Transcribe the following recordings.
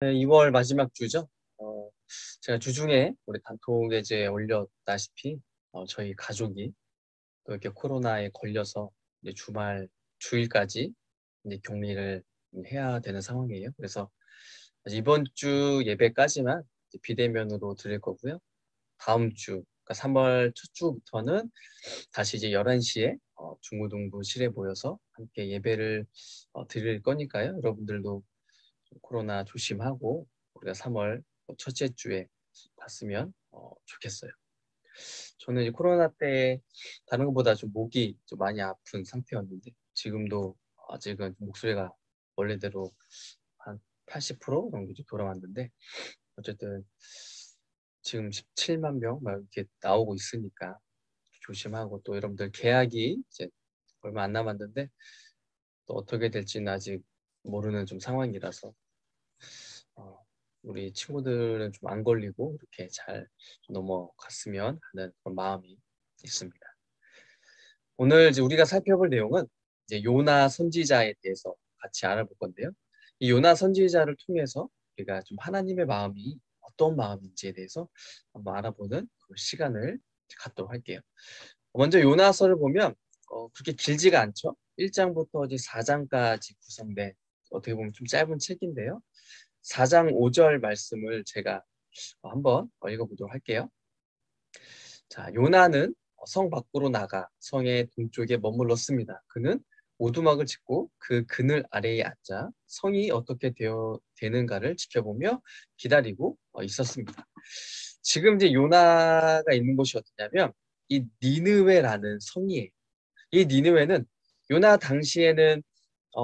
네, 2월 마지막 주죠. 어, 제가 주중에 우리 단톡에제 올렸다시피 저희 가족이 또 이렇게 코로나에 걸려서 이제 주일까지 이제 격리를 해야 되는 상황이에요. 그래서 이번 주 예배까지만 이제 비대면으로 드릴 거고요. 다음 주, 그러니까 3월 첫 주부터는 다시 이제 11시에 중고등부실에 모여서 함께 예배를 드릴 거니까요. 여러분들도 코로나 조심하고 우리가 3월 첫째 주에 봤으면 좋겠어요. 저는 이제 코로나 때 다른 것보다 좀 목이 좀 많이 아픈 상태였는데 지금도 아직은 목소리가 원래대로 한 80% 정도 좀 돌아왔는데 어쨌든 지금 17만 명 막 이렇게 나오고 있으니까 조심하고 또 여러분들 계약이 이제 얼마 안 남았는데 또 어떻게 될지는 아직 모르는 좀 상황이라서 어, 우리 친구들은 좀 안 걸리고 이렇게 잘 넘어갔으면 하는 그런 마음이 있습니다. 오늘 이제 우리가 살펴볼 내용은 이제 요나 선지자에 대해서 같이 알아볼 건데요. 이 요나 선지자를 통해서 우리가 좀 하나님의 마음이 어떤 마음인지에 대해서 한번 알아보는 그 시간을 갖도록 할게요. 먼저 요나서를 보면 그렇게 길지가 않죠. 1장부터 이제 4장까지 구성된 어떻게 보면 좀 짧은 책인데요. 4장 5절 말씀을 제가 한번 읽어보도록 할게요. 자, 요나는 성 밖으로 나가 성의 동쪽에 머물렀습니다. 그는 오두막을 짓고 그 그늘 아래에 앉아 성이 어떻게 되는가를 지켜보며 기다리고 있었습니다. 지금 이제 요나가 있는 곳이 어디냐면 이 니느웨라는 성이에요. 이 니느웨는 요나 당시에는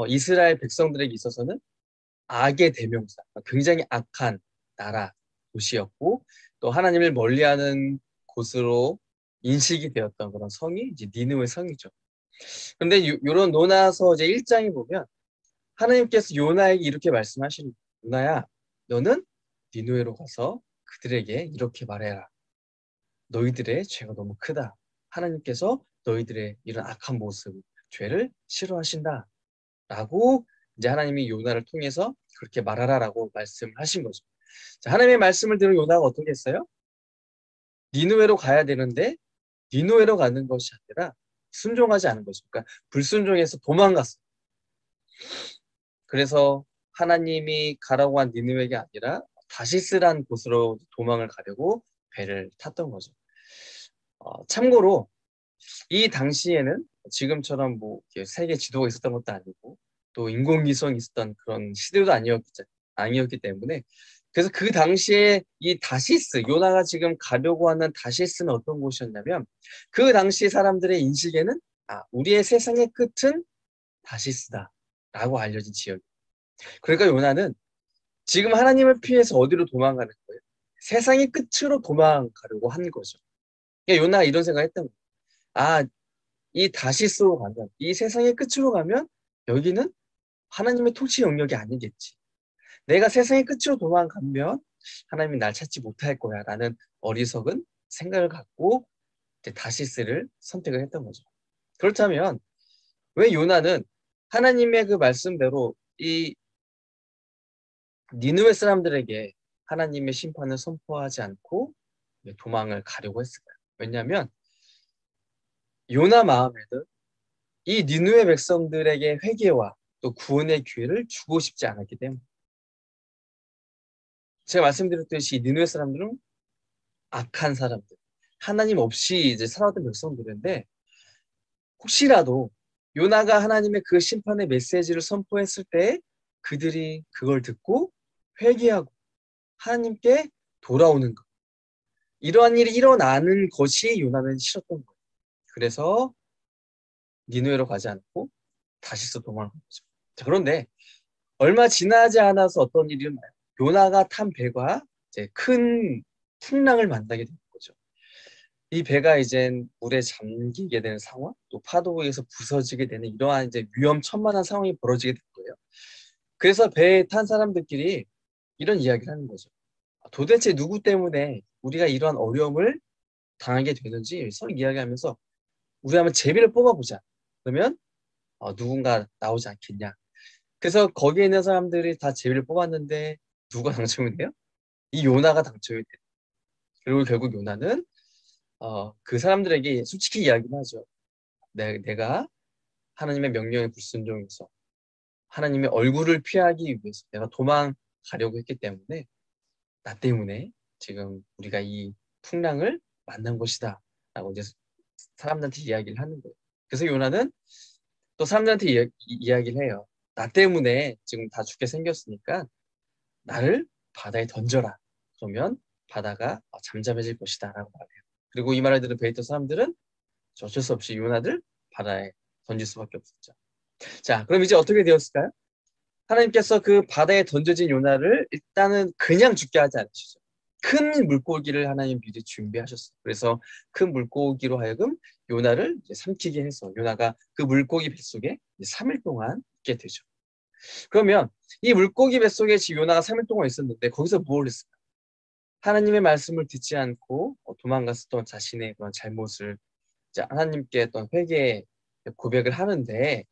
이스라엘 백성들에게 있어서는 악의 대명사, 굉장히 악한 나라, 도시였고 또 하나님을 멀리하는 곳으로 인식이 되었던 그런 성이 이제 니느웨 성이죠. 그런데 요런 요나서 이제 1장에 보면 하나님께서 요나에게 이렇게 말씀하시는 거예요. 요나야, 너는 니느웨로 가서 그들에게 이렇게 말해라. 너희들의 죄가 너무 크다. 하나님께서 너희들의 이런 악한 모습, 죄를 싫어하신다. 라고 이제 하나님이 요나를 통해서 그렇게 말하라라고 말씀을 하신 거죠. 자, 하나님의 말씀을 들은 요나가 어떻게 했어요? 니누웨로 가야 되는데 니누웨로 가는 것이 아니라 순종하지 않은 거죠. 그러니까 불순종해서 도망갔어요. 그래서 하나님이 가라고 한 니누웨가 아니라 다시스란 곳으로 도망을 가려고 배를 탔던 거죠. 참고로 이 당시에는 지금처럼 뭐 세계 지도가 있었던 것도 아니고 또 인공위성이 있었던 그런 시대도 아니었기 때문에 그래서 그 당시에 이 다시스 요나가 지금 가려고 하는 다시스는 어떤 곳이었냐면 그 당시 사람들의 인식에는 우리의 세상의 끝은 다시스다라고 알려진 지역. 그러니까 요나는 지금 하나님을 피해서 어디로 도망가는 거예요? 세상의 끝으로 도망가려고 한 거죠. 그러니까 요나가 이런 생각했던 거예요. 이 다시스로 가면, 이 세상의 끝으로 가면 여기는 하나님의 통치 영역이 아니겠지. 내가 세상의 끝으로 도망가면 하나님이 날 찾지 못할 거야 라는 어리석은 생각을 갖고 이제 다시스를 선택을 했던 거죠. 그렇다면 왜 요나는 하나님의 그 말씀대로 이 니느웨 사람들에게 하나님의 심판을 선포하지 않고 도망을 가려고 했을까요? 왜냐하면 요나 마음에는 이 니느웨 백성들에게 회개와 또 구원의 기회를 주고 싶지 않았기 때문에 제가 말씀드렸듯이 니느웨 사람들은 악한 사람들, 하나님 없이 이제 살아왔던 백성들인데 혹시라도 요나가 하나님의 그 심판의 메시지를 선포했을 때 그들이 그걸 듣고 회개하고 하나님께 돌아오는 것. 이러한 일이 일어나는 것이 요나는 싫었던 거예요. 그래서 니느웨로 가지 않고 다시서 도망을 간 거죠. 자, 그런데 얼마 지나지 않아서 어떤 일이 일어나요? 요나가 탄 배가 이제 큰 풍랑을 만나게 되는 거죠. 이 배가 이제 물에 잠기게 되는 상황, 또 파도에 의해서 부서지게 되는 이러한 이제 위험천만한 상황이 벌어지게 된 거예요. 그래서 배에 탄 사람들끼리 이런 이야기를 하는 거죠. 도대체 누구 때문에 우리가 이러한 어려움을 당하게 되는지 서로 이야기하면서 우리 한번 제비를 뽑아보자. 그러면 누군가 나오지 않겠냐. 그래서 거기에 있는 사람들이 다 제비를 뽑았는데 누가 당첨이 돼요? 이 요나가 당첨이 돼요. 그리고 결국 요나는 그 사람들에게 솔직히 이야기를 하죠. 내가 하나님의 명령에 불순종해서 하나님의 얼굴을 피하기 위해서 내가 도망가려고 했기 때문에 나 때문에 지금 우리가 이 풍랑을 만난 것이다 라고 이제 사람들한테 이야기를 하는 거예요. 그래서 요나는 또 사람들한테 이야기를 해요. 나 때문에 지금 다 죽게 생겼으니까 나를 바다에 던져라. 그러면 바다가 잠잠해질 것이다 라고 말해요. 그리고 이 말을 들은 베이터 사람들은 어쩔 수 없이 요나를 바다에 던질 수밖에 없었죠. 자, 그럼 이제 어떻게 되었을까요? 하나님께서 그 바다에 던져진 요나를 일단은 그냥 죽게 하지 않으시죠. 큰 물고기를 하나님 미리 준비하셨어요. 그래서 큰 물고기로 하여금 요나를 이제 삼키게 해서 요나가 그 물고기 뱃속에 3일 동안 있게 되죠. 그러면 이 물고기 뱃속에 지금 요나가 3일 동안 있었는데 거기서 뭘 했을까? 하나님의 말씀을 듣지 않고 도망갔었던 자신의 그런 잘못을 이제 하나님께 어떤 회개 고백을 하는데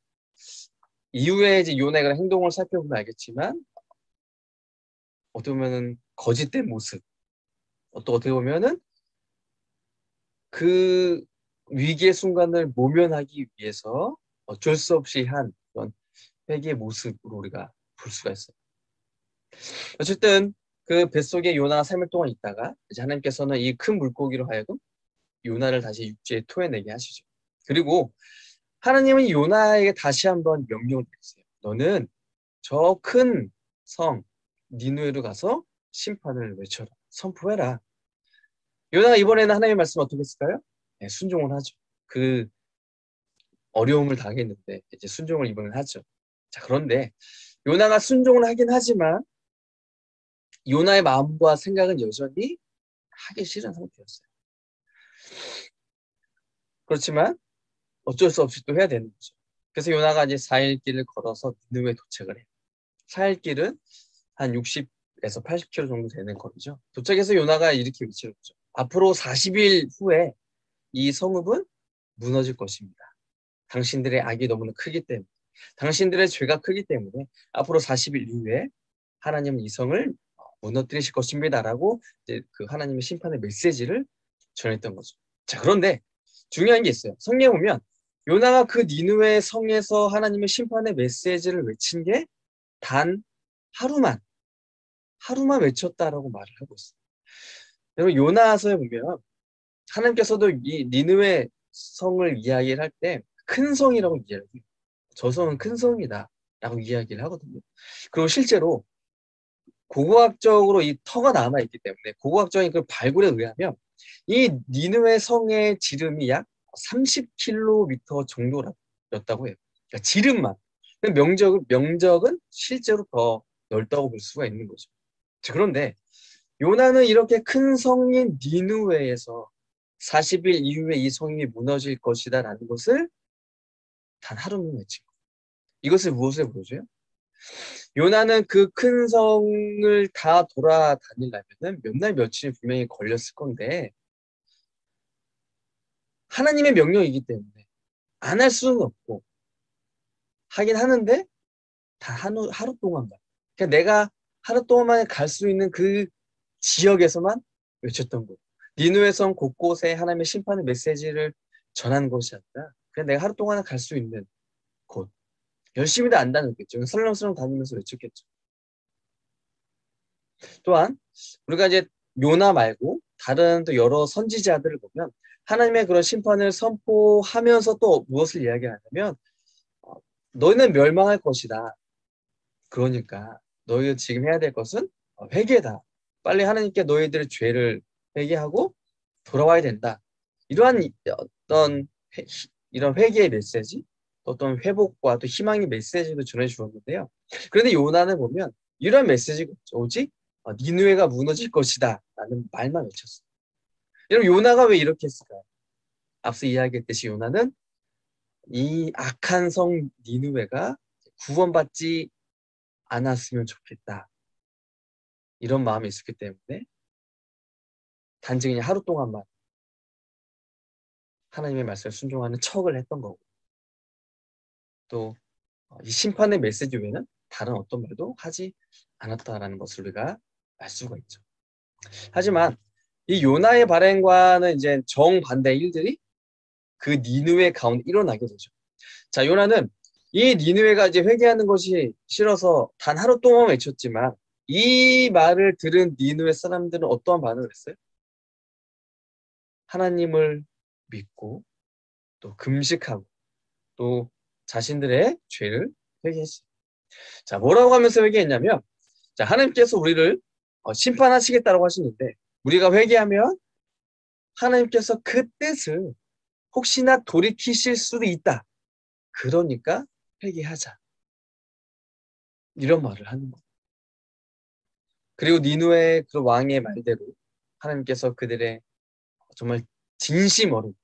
이후에 이제 요나의 그런 행동을 살펴보면 알겠지만 어떻게 보면은 거짓된 모습, 또 어떻게 보면은 그 위기의 순간을 모면하기 위해서 어쩔 수 없이 한 그런 회개의 모습으로 우리가 볼 수가 있어요. 어쨌든 그 뱃속에 요나가 3일 동안 있다가 이제 하나님께서는 이 큰 물고기로 하여금 요나를 다시 육지에 토해내게 하시죠. 그리고 하나님은 요나에게 다시 한번 명령을 내리세요. 너는 저 큰 성 니누에로 가서 심판을 외쳐라. 선포해라. 요나가 이번에는 하나님의 말씀 어떻게 했을까요? 네, 순종을 하죠. 그 어려움을 당했는데 이제 순종을 이번엔 하죠. 자, 그런데 요나가 순종을 하긴 하지만 요나의 마음과 생각은 여전히 하기 싫은 상태였어요. 그렇지만 어쩔 수 없이 또 해야 되는 거죠. 그래서 요나가 이제 4일 길을 걸어서 니느웨에 도착을 해요. 4일 길은 한 60에서 80km 정도 되는 거리죠. 도착해서 요나가 이렇게 외치는 거죠. 앞으로 40일 후에 이 성읍은 무너질 것입니다. 당신들의 악이 너무나 크기 때문에, 당신들의 죄가 크기 때문에 앞으로 40일 이후에 하나님은 이 성을 무너뜨리실 것입니다라고 이제 그 하나님의 심판의 메시지를 전했던 거죠. 자, 그런데 중요한 게 있어요. 성경에 보면 요나가 그 니느웨 성에서 하나님의 심판의 메시지를 외친 게 단 하루만 외쳤다라고 말을 하고 있어요. 여러분 요나서에 보면 하나님께서도 이 니느웨 성을 이야기를 할 때 큰 성이라고 이야기해요. 저 성은 큰 성이다 라고 이야기를 하거든요. 그리고 실제로 고고학적으로 이 터가 남아있기 때문에 고고학적인 그 발굴에 의하면 이 니느웨 성의 지름이 약 30km 정도였다고 해요. 그러니까 지름만. 명적은 실제로 더 넓다고 볼 수가 있는 거죠. 자, 그런데 요나는 이렇게 큰 성인 니느웨에서 40일 이후에 이 성이 무너질 것이다라는 것을 단 하루만 외친 거예요. 이것을 무엇을 보여줘요? 요나는 그 큰 성을 다 돌아다니려면 몇 날 며칠 분명히 걸렸을 건데 하나님의 명령이기 때문에 안 할 수는 없고 하긴 하는데 다 하루 동안만. 그러니까 내가 하루 동안만 갈 수 있는 그 지역에서만 외쳤던 거. 니누의 성 곳곳에 하나님의 심판의 메시지를 전하는 것이 아니라 그냥 내가 하루 동안 갈 수 있는 곳. 열심히도 안 다녔겠죠. 설렁설렁 다니면서 외쳤겠죠. 또한 우리가 이제 요나 말고 다른 또 여러 선지자들을 보면 하나님의 그런 심판을 선포하면서 또 무엇을 이야기하냐면 너희는 멸망할 것이다. 그러니까 너희가 지금 해야 될 것은 회개다. 빨리 하나님께 너희들의 죄를 회개하고 돌아와야 된다. 이러한 어떤 이런 회개의 메시지, 어떤 회복과 또 희망의 메시지도 전해주었는데요. 그런데 요나는 보면 이런 메시지가 없죠. 오직 니느웨가 무너질 것이다 라는 말만 외쳤어요. 여러분 요나가 왜 이렇게 했을까요? 앞서 이야기했듯이 요나는 이 악한 성 니느웨가 구원받지 않았으면 좋겠다. 이런 마음이 있었기 때문에 단지 그냥 하루 동안만 하나님의 말씀에 순종하는 척을 했던 거고 또 이 심판의 메시지 외에는 다른 어떤 말도 하지 않았다라는 것을 우리가 알 수가 있죠. 하지만 이 요나의 발행과는 이제 정반대의 일들이 그 니느웨 가운데 일어나게 되죠. 자, 요나는 이 니느웨가 이제 회개하는 것이 싫어서 단 하루 동안 외쳤지만 이 말을 들은 니느웨 사람들은 어떠한 반응을 했어요? 하나님을 믿고 또 금식하고 또 자신들의 죄를 회개했어요. 자, 뭐라고 하면서 회개했냐면, 자, 하나님께서 우리를 심판하시겠다고 하시는데 우리가 회개하면 하나님께서 그 뜻을 혹시나 돌이키실 수도 있다. 그러니까 회개하자. 이런 말을 하는 거예요. 그리고 니누의 그 왕의 말대로 하나님께서 그들의 정말 진심 어린,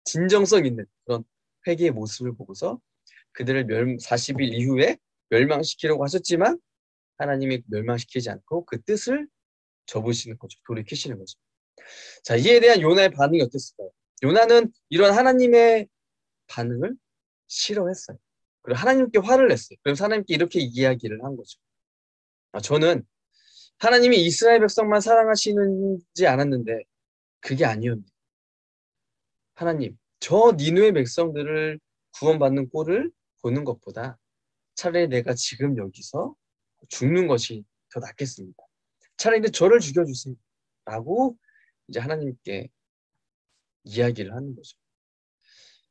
진정성 있는 그런 회개의 모습을 보고서 그들을 40일 이후에 멸망시키려고 하셨지만 하나님이 멸망시키지 않고 그 뜻을 접으시는 거죠. 돌이키시는 거죠. 자, 이에 대한 요나의 반응이 어땠을까요? 요나는 이런 하나님의 반응을 싫어했어요. 그리고 하나님께 화를 냈어요. 그래서 하나님께 이렇게 이야기를 한 거죠. 저는 하나님이 이스라엘 백성만 사랑하시는지 않았는데 그게 아니었네요. 하나님, 저 니누의 백성들을 구원받는 꼴을 보는 것보다 차라리 내가 지금 여기서 죽는 것이 더 낫겠습니다. 차라리 저를 죽여주세요. 라고 이제 하나님께 이야기를 하는 거죠.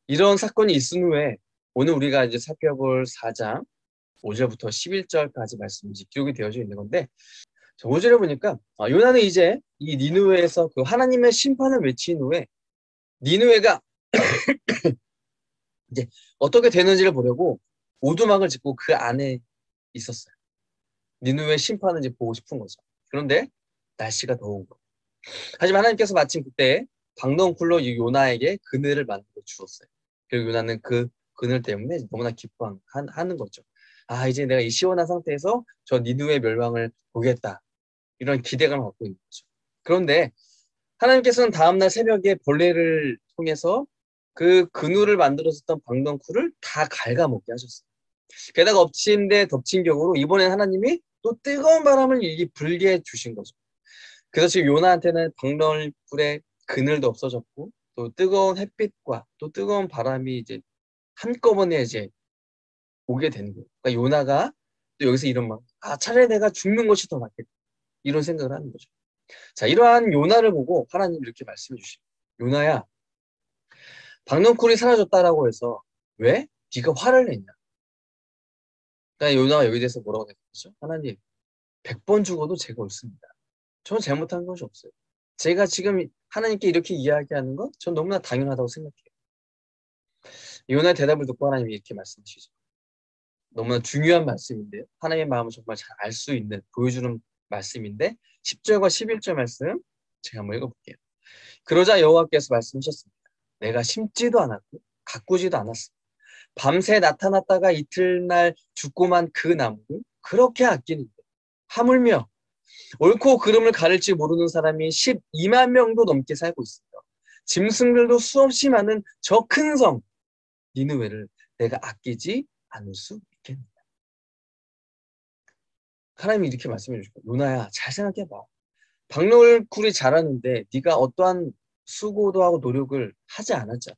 이런 사건이 있은 후에 오늘 우리가 이제 살펴볼 4장 5절부터 11절까지 말씀이 기록이 되어져 있는 건데 5절에 보니까 요나는 이제 이 니느웨에서 그 하나님의 심판을 외친 후에 니느웨가 이제 어떻게 되는지를 보려고 오두막을 짓고 그 안에 있었어요. 니느웨 심판을 이제 보고 싶은 거죠. 그런데 날씨가 더운 거. 하지만 하나님께서 마침 그때 박넝쿨로 요나에게 그늘을 만들어 주었어요. 그리고 요나는 그 그늘 때문에 너무나 기뻐하는 거죠. 아, 이제 내가 이 시원한 상태에서 저 니느웨 멸망을 보겠다. 이런 기대감을 갖고 있는 거죠. 그런데 하나님께서는 다음날 새벽에 벌레를 통해서 그 그늘을 만들었었던 박넝쿨을 다 갉아먹게 하셨어요. 게다가 엎친 데 덮친 격으로 이번엔 하나님이 또 뜨거운 바람을 불게 해주신 거죠. 그래서 지금 요나한테는 박넝쿨의 그늘도 없어졌고 또 뜨거운 햇빛과 또 뜨거운 바람이 이제 한꺼번에 이제 오게 되는 거예요. 그러니까 요나가 또 여기서 이런 말, 차라리 내가 죽는 것이 더 낫겠다. 이런 생각을 하는 거죠. 자, 이러한 요나를 보고 하나님이 이렇게 말씀해 주십니다. 요나야, 박넝쿨이 사라졌다라고 해서 왜? 네가 화를 냈냐? 그러니까 요나가 여기 대해서 뭐라고 했죠? 하나님, 100번 죽어도 죄가 없습니다. 저는 잘못한 것이 없어요. 제가 지금 하나님께 이렇게 이야기하는 건 전 너무나 당연하다고 생각해요. 요나의 대답을 듣고 하나님이 이렇게 말씀하시죠. 너무나 중요한 말씀인데요. 하나님의 마음을 정말 잘 알 수 있는, 보여주는 말씀인데 10절과 11절 말씀 제가 한번 읽어볼게요. 그러자 여호와께서 말씀하셨습니다. 내가 심지도 않았고 가꾸지도 않았어. 밤새 나타났다가 이틀날 죽고만 그 나무를 그렇게 아끼는데 하물며 옳고 그름을 가릴지 모르는 사람이 12만 명도 넘게 살고 있습니다. 짐승들도 수없이 많은 저 큰 성 니느웨를 내가 아끼지 않을 수 있겠느냐. 하나님이 이렇게 말씀해 주시고 요나야 잘 생각해봐. 박넝쿨이 자라는데 네가 어떠한 수고도 하고 노력을 하지 않았잖아.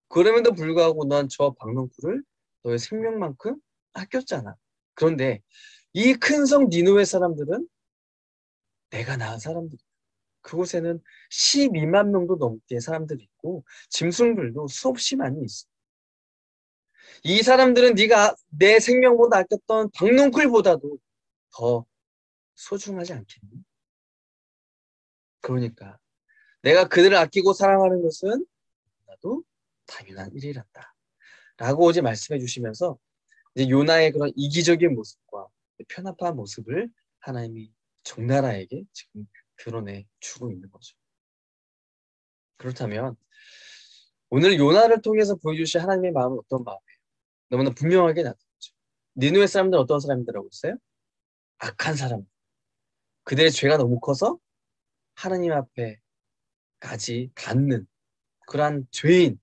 그럼에도 불구하고 넌 저 박넝쿨을 너의 생명만큼 아꼈잖아. 그런데 이 큰 성 니느웨 사람들은 내가 낳은 사람들. 그곳에는 12만 명도 넘게 사람들이 있고 짐승들도 수없이 많이 있어. 이 사람들은 네가 내 생명보다 아꼈던 박넝쿨보다도 더 소중하지 않겠니? 그러니까 내가 그들을 아끼고 사랑하는 것은 나도 당연한 일이란다. 라고 이제 말씀해 주시면서 이제 요나의 그런 이기적인 모습과 편협한 모습을 하나님이 적나라에게 지금 드러내 주고 있는 거죠. 그렇다면 오늘 요나를 통해서 보여주신 하나님의 마음은 어떤 마음이에요? 너무나 분명하게 나타나죠. 니느웨 사람들은 어떤 사람들이라고 했어요? 악한 사람. 그들의 죄가 너무 커서 하나님 앞에까지 닿는 그러한 죄인이라는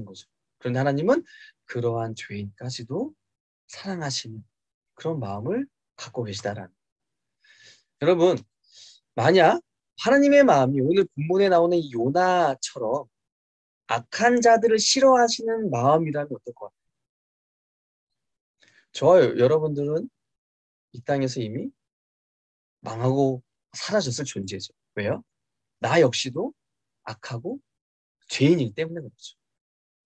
거죠. 그런데 하나님은 그러한 죄인까지도 사랑하시는 그런 마음을 갖고 계시다라는. 여러분, 만약 하나님의 마음이 오늘 본문에 나오는 이 요나처럼 악한 자들을 싫어하시는 마음이라면 어떨 것 같아요? 저와 여러분들은 이 땅에서 이미 망하고 사라졌을 존재죠. 왜요? 나 역시도 악하고 죄인이기 때문에 그렇죠.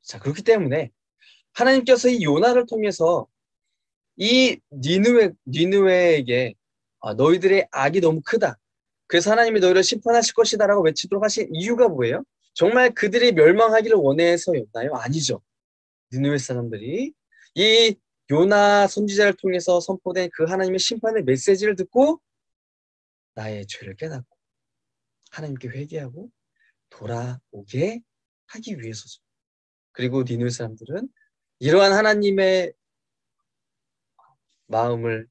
자, 그렇기 때문에 하나님께서 이 요나를 통해서 이 니느웨에게 너희들의 악이 너무 크다. 그래서 하나님이 너희를 심판하실 것이다라고 외치도록 하신 이유가 뭐예요? 정말 그들이 멸망하기를 원해서였나요? 아니죠. 니느웨 사람들이 이 요나 선지자를 통해서 선포된 그 하나님의 심판의 메시지를 듣고 나의 죄를 깨닫고 하나님께 회개하고 돌아오게 하기 위해서죠. 그리고 니느웨 사람들은 이러한 하나님의 마음을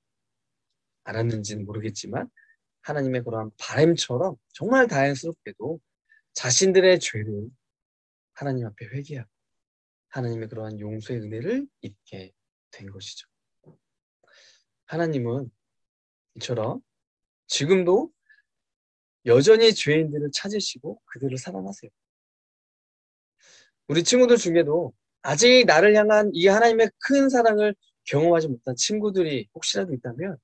알았는지는 모르겠지만 하나님의 그러한 바람처럼 정말 다행스럽게도 자신들의 죄를 하나님 앞에 회개하고 하나님의 그러한 용서의 은혜를 입게 된 것이죠. 하나님은 이처럼 지금도 여전히 죄인들을 찾으시고 그들을 사랑하세요. 우리 친구들 중에도 아직 나를 향한 이 하나님의 큰 사랑을 경험하지 못한 친구들이 혹시라도 있다면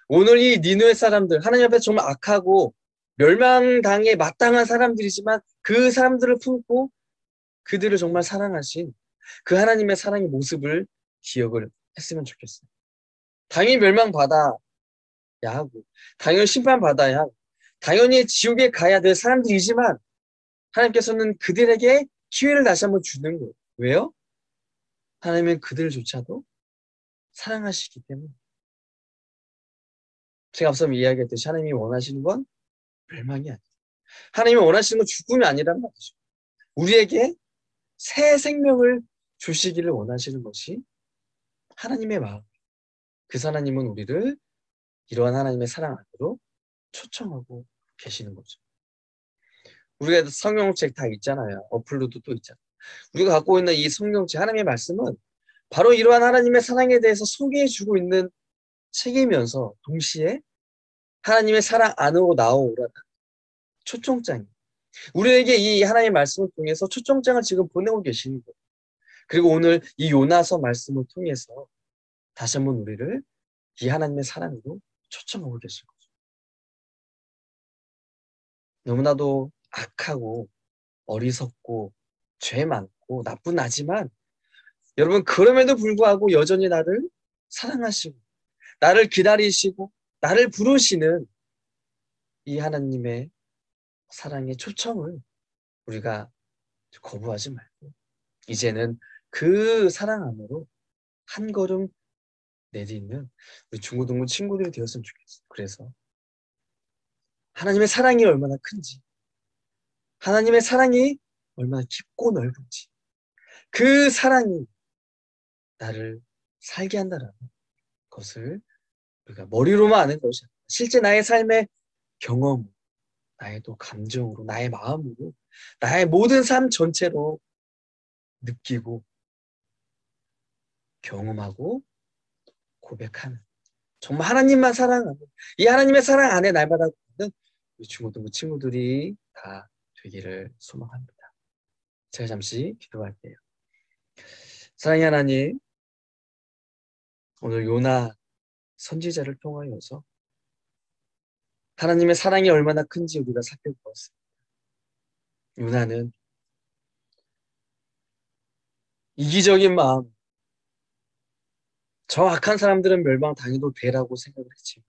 오늘 이 니느웨 사람들, 하나님 앞에 정말 악하고 멸망당에 마땅한 사람들이지만 그 사람들을 품고 그들을 정말 사랑하신 그 하나님의 사랑의 모습을 기억을 했으면 좋겠어요. 당연히 멸망받아야 하고 당연히 심판받아야 하고 당연히 지옥에 가야 될 사람들이지만 하나님께서는 그들에게 기회를 다시 한번 주는 거예요. 왜요? 하나님은 그들조차도 사랑하시기 때문에. 제가 앞서 이야기했듯이 하나님이 원하시는 건 멸망이 아니에요. 하나님이 원하시는 건 죽음이 아니란 말이죠. 우리에게 새 생명을 주시기를 원하시는 것이 하나님의 마음. 그 하나님은 우리를 이러한 하나님의 사랑 안으로 초청하고 계시는 거죠. 우리가 성경책 다 있잖아요. 어플로도 또 있잖아요. 우리가 갖고 있는 이 성경책 하나님의 말씀은 바로 이러한 하나님의 사랑에 대해서 소개해주고 있는 책이면서 동시에 하나님의 사랑 안으로 나오라는 초청장이에요. 우리에게 이 하나님의 말씀을 통해서 초청장을 지금 보내고 계시는 거예요. 그리고 오늘 이 요나서 말씀을 통해서 다시 한번 우리를 이 하나님의 사랑으로 초청하고 계신 거죠. 너무나도 악하고 어리석고 죄 많고 나쁜 나지만 여러분 그럼에도 불구하고 여전히 나를 사랑하시고 나를 기다리시고 나를 부르시는 이 하나님의 사랑의 초청을 우리가 거부하지 말고 이제는 그 사랑 안으로 한 걸음 내딛는 우리 중고등부 친구들이 되었으면 좋겠어요. 그래서 하나님의 사랑이 얼마나 큰지 하나님의 사랑이 얼마나 깊고 넓은지 그 사랑이 나를 살게 한다라는 것을 우리가 머리로만 아는 것이 아니라 실제 나의 삶의 경험, 나의 또 감정으로, 나의 마음으로, 나의 모든 삶 전체로 느끼고 경험하고 고백하는 정말 하나님만 사랑하는 이 하나님의 사랑 안에 날마다 있는 우리 중고등부 친구들이 다 되기를 소망합니다. 제가 잠시 기도할게요. 사랑의 하나님, 오늘 요나 선지자를 통하여서 하나님의 사랑이 얼마나 큰지 우리가 살펴보았습니다. 요나는 이기적인 마음, 저 악한 사람들은 멸망당해도 되라고 생각을 했지만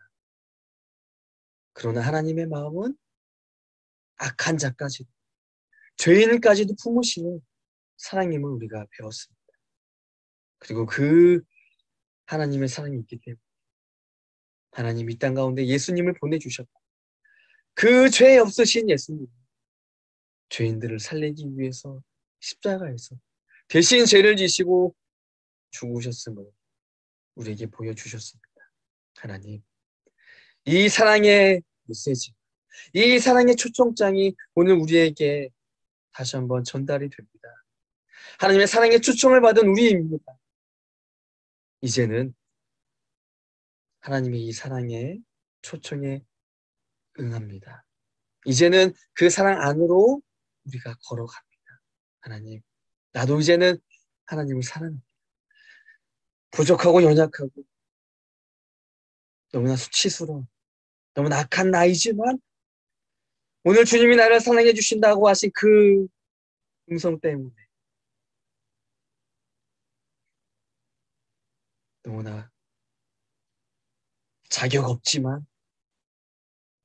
그러나 하나님의 마음은 악한 자까지도 죄인까지도 품으시는 사랑임을 우리가 배웠습니다. 그리고 그 하나님의 사랑이 있기 때문에 하나님 이 땅 가운데 예수님을 보내주셨고 그 죄 없으신 예수님 죄인들을 살리기 위해서 십자가에서 대신 죄를 지시고 죽으셨음을 우리에게 보여주셨습니다. 하나님 이 사랑의 메시지 이 사랑의 초청장이 오늘 우리에게 다시 한번 전달이 됩니다. 하나님의 사랑의 초청을 받은 우리입니다. 이제는 하나님의 이 사랑의 초청에 응합니다. 이제는 그 사랑 안으로 우리가 걸어갑니다. 하나님, 나도 이제는 하나님을 사랑합니다. 부족하고 연약하고 너무나 수치스러운 너무나 악한 나이지만 오늘 주님이 나를 사랑해 주신다고 하신 그 음성 때문에 너무나 자격 없지만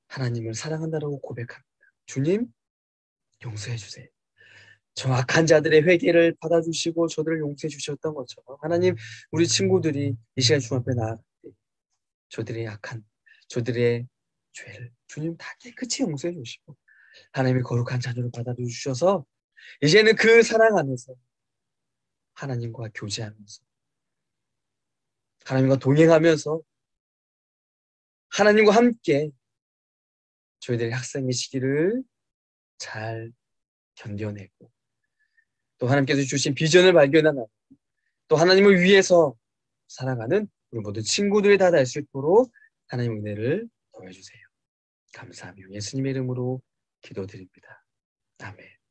하나님을 사랑한다고 고백합니다. 주님, 용서해 주세요. 정확한 자들의 회개를 받아주시고 저들을 용서해 주셨던 것처럼 하나님, 우리 친구들이 이 시간 주님 앞에 나아갈 때 저들의 약한, 저들의 죄를 주님 다 깨끗이 용서해 주시고 하나님의 거룩한 자녀를 받아주셔서 이제는 그 사랑 안에서 하나님과 교제하면서 하나님과 동행하면서 하나님과 함께 저희들의 학생의 시기를 잘 견뎌내고 또 하나님께서 주신 비전을 발견하는 또 하나님을 위해서 살아가는 우리 모든 친구들이 다 될 수 있도록 하나님의 은혜를 더해주세요. 감사하며 예수님의 이름으로 기도드립니다. 아멘.